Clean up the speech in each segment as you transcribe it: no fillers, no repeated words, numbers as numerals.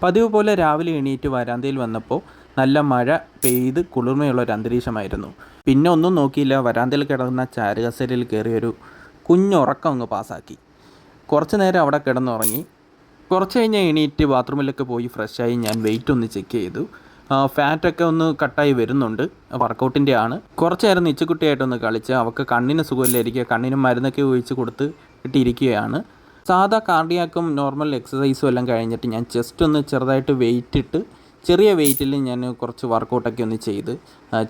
പതിവ് പോലെ രാവിലെ എണീറ്റ് വരാന്തയിൽ വന്നപ്പോൾ നല്ല മഴ പെയ്ത് കുളിർമയുള്ളൊരു അന്തരീക്ഷമായിരുന്നു. പിന്നെ ഒന്നും നോക്കിയില്ല, വരാന്തയിൽ കിടന്ന ചാരുകസേരയിൽ കയറിയൊരു കുഞ്ഞുറക്കം അങ്ങ് പാസ്സാക്കി. കുറച്ച് നേരം അവിടെ കിടന്നുറങ്ങി. കുറച്ച് കഴിഞ്ഞ് എണീറ്റ് ബാത്റൂമിലൊക്കെ പോയി ഫ്രഷായി ഞാൻ വെയിറ്റ് ഒന്ന് ചെക്ക് ചെയ്തു. ഫാറ്റൊക്കെ ഒന്ന് കട്ടായി വരുന്നുണ്ട്, വർക്കൗട്ടിൻ്റെ ആണ്. കുറച്ച് നേരം നിച്ചുകുട്ടിയായിട്ടൊന്ന് കളിച്ച് അവൾക്ക് കണ്ണിന് സുഖമില്ലായിരിക്കുക, കണ്ണിന് മരുന്നൊക്കെ ഒഴിച്ച് കൊടുത്ത് ഇട്ടിരിക്കുകയാണ്. സാധാ കാർഡിയാക്കും നോർമൽ എക്സസൈസും എല്ലാം കഴിഞ്ഞിട്ട് ഞാൻ ജസ്റ്റ് ഒന്ന് ചെറുതായിട്ട് വെയിറ്റ് ഇട്ട് ചെറിയ വെയിറ്റിൽ ഞാൻ കുറച്ച് വർക്കൗട്ടൊക്കെ ഒന്ന് ചെയ്ത്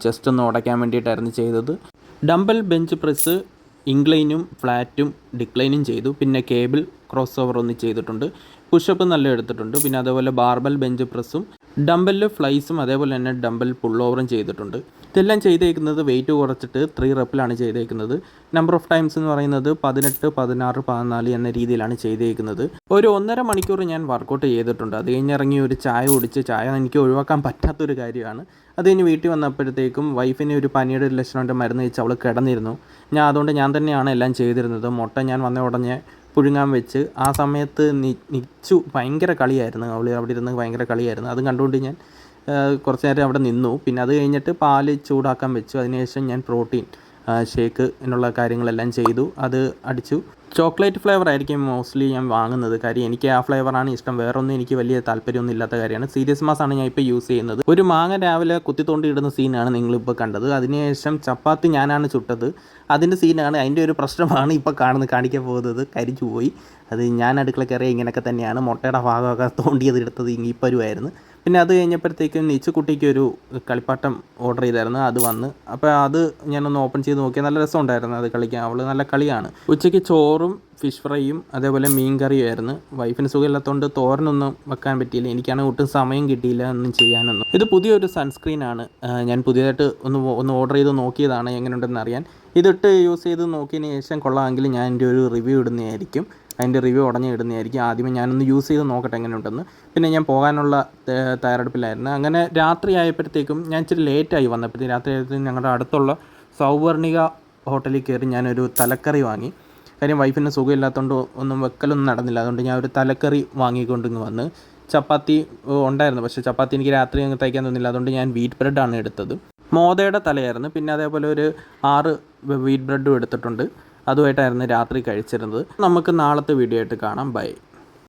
ചെസ്റ്റ് ഒന്ന് ഉടയ്ക്കാൻ വേണ്ടിയിട്ടായിരുന്നു ചെയ്തത്. ഡംബൽ ബെഞ്ച് പ്രസ് ഇൻക്ലൈനും ഫ്ലാറ്റും ഡിക്ലൈനും ചെയ്തു. പിന്നെ കേബിൾ ക്രോസ് ഓവർ ഒന്ന് ചെയ്തിട്ടുണ്ട്. പുഷപ്പ് നല്ല എടുത്തിട്ടുണ്ട്. പിന്നെ അതേപോലെ ബാർബൽ ബെഞ്ച് പ്രസ്സും ഡംബലിൽ ഫ്ലൈസും അതേപോലെ തന്നെ ഡംബൽ പുൾ ഓവറും ചെയ്തിട്ടുണ്ട്. ഇതെല്ലാം ചെയ്തേക്കുന്നത് വെയിറ്റ് കുറച്ചിട്ട് 3 റെപ്പിലാണ് ചെയ്തേക്കുന്നത്. നമ്പർ ഓഫ് ടൈംസ് എന്ന് പറയുന്നത് 18, 16, 14 എന്ന രീതിയിലാണ് ചെയ്തേക്കുന്നത്. ഒരു 1.5 മണിക്കൂർ ഞാൻ വർക്കൗട്ട് ചെയ്തിട്ടുണ്ട്. അത് കഴിഞ്ഞിറങ്ങി ഒരു ചായ കുടിച്ച്, ചായ എനിക്ക് ഒഴിവാക്കാൻ പറ്റാത്തൊരു കാര്യമാണ്. അത് കഴിഞ്ഞ് വീട്ടിൽ വന്നപ്പോഴത്തേക്കും വൈഫിന് ഒരു പനിയുടെ ഒരു ലക്ഷണൻ്റെ മരുന്ന് വെച്ച് അവൾ കിടന്നിരുന്നു. അതുകൊണ്ട് ഞാൻ തന്നെയാണ് എല്ലാം ചെയ്തിരുന്നത്. മുട്ട ഞാൻ വന്ന ഉടനെ പുഴുങ്ങാൻ വെച്ച്, ആ സമയത്ത് നിച്ചു ഭയങ്കര കളിയായിരുന്നു. അവൾ അവിടെ ഇരുന്ന് ഭയങ്കര കളിയായിരുന്നു. അത് കണ്ടുകൊണ്ട് ഞാൻ കുറച്ച് നേരം അവിടെ നിന്നു. പിന്നെ അത് കഴിഞ്ഞിട്ട് പാല് ചൂടാക്കാൻ വെച്ചു. അതിനുശേഷം ഞാൻ പ്രോട്ടീൻ ഷേക്ക് എന്നുള്ള കാര്യങ്ങളെല്ലാം ചെയ്തു, അത് അടിച്ചു. ചോക്ലേറ്റ് ഫ്ലേവർ ആയിരിക്കും മോസ്റ്റ്ലി ഞാൻ വാങ്ങുന്നത്. കാര്യം എനിക്ക് ആ ഫ്ലേവറാണ് ഇഷ്ടം. വേറൊന്നും എനിക്ക് വലിയ താല്പര്യമൊന്നും ഇല്ലാത്ത കാര്യമാണ്. സീരിയസ് മാസാണ് ഞാൻ ഇപ്പോൾ യൂസ് ചെയ്യുന്നത്. ഒരു മാങ്ങ രാവിലെ കുത്തിത്തോണ്ടി ഇടുന്ന സീനാണ് നിങ്ങളിപ്പോൾ കണ്ടത്. അതിനുശേഷം ചപ്പാത്തി ഞാനാണ് ചുട്ടത്. അതിൻ്റെ സീനാണ്, അതിൻ്റെ ഒരു പ്രശ്നമാണ് ഇപ്പോൾ കാണിക്കാൻ പോകുന്നത്. കരിച്ചു പോയി. അത് ഞാൻ അടുക്കള കയറിയ ഇങ്ങനെയൊക്കെ തന്നെയാണ്. മുട്ടയുടെ ഭാഗമൊക്കെ തോണ്ടിയത് എടുത്തത് ഇങ്ങിപ്പരുമായിരുന്നു. പിന്നെ അത് കഴിഞ്ഞപ്പോഴത്തേക്കും നിച്ചുകുട്ടിക്ക് ഒരു കളിപ്പാട്ടം ഓർഡർ ചെയ്തായിരുന്നു. അത് വന്ന് അപ്പോൾ അത് ഞാനൊന്ന് ഓപ്പൺ ചെയ്ത് നോക്കിയാൽ നല്ല രസമുണ്ടായിരുന്നു അത് കളിക്കാൻ. അവൾ നല്ല കളിയാണ്. ഉച്ചയ്ക്ക് ചോറും ഫിഷ് ഫ്രൈയും അതേപോലെ മീൻ കറിയുമായിരുന്നു. വൈഫിന് സുഖമില്ലാത്തതുകൊണ്ട് തോരനൊന്നും വെക്കാൻ പറ്റിയില്ല. എനിക്കാണെങ്കിൽ ഒട്ടും സമയം കിട്ടിയില്ല ഒന്നും ചെയ്യാനൊന്നും. ഇത് പുതിയൊരു സൺസ്ക്രീനാണ്. ഞാൻ പുതിയതായിട്ട് ഒന്ന് ഓർഡർ ചെയ്ത് നോക്കിയതാണ് എങ്ങനെയുണ്ടെന്ന് അറിയാൻ. ഇതിട്ട് യൂസ് ചെയ്ത് നോക്കിയതിന് ശേഷം കൊള്ളാമെങ്കിൽ ഞാൻ എൻ്റെ ഒരു റിവ്യൂ ഇടുന്നതായിരിക്കും. അതിൻ്റെ റിവ്യൂ ഉടനെ ഇടുന്നതായിരിക്കും. ആദ്യമേ ഞാനൊന്ന് യൂസ് ചെയ്ത് നോക്കട്ടെ എങ്ങനെയുണ്ടെന്ന്. പിന്നെ ഞാൻ പോകാനുള്ള തയ്യാറെടുപ്പിലായിരുന്നു. അങ്ങനെ രാത്രി ആയപ്പോഴത്തേക്കും ഞാൻ ഇച്ചിരി ലേറ്റായി വന്നപ്പോഴത്തേക്കും. രാത്രി ആയപ്പോഴത്തേക്കും ഞങ്ങളുടെ അടുത്തുള്ള സൗവർണിക ഹോട്ടലിൽ കയറി ഞാനൊരു തലക്കറി വാങ്ങി. കാര്യം വൈഫിന് സുഖമില്ലാത്തതുകൊണ്ട് ഒന്നും വെക്കലൊന്നും നടന്നില്ല. അതുകൊണ്ട് ഞാൻ ഒരു തലക്കറി വാങ്ങിക്കൊണ്ടിങ്ങ് വന്ന്. ചപ്പാത്തി ഉണ്ടായിരുന്നു, പക്ഷേ ചപ്പാത്തി എനിക്ക് രാത്രി അങ്ങ് തയ്ക്കാൻ തോന്നില്ല. അതുകൊണ്ട് ഞാൻ വീറ്റ് ബ്രെഡാണ് എടുത്തത്. മോദയുടെ തലയായിരുന്നു. പിന്നെ അതേപോലെ ഒരു 6 വീറ്റ് ബ്രെഡും എടുത്തിട്ടുണ്ട്. അതുമായിട്ടായിരുന്നു രാത്രി കഴിച്ചിരുന്നത്. നമുക്ക് നാളത്തെ വീഡിയോ ആയിട്ട് കാണാം. ബൈ.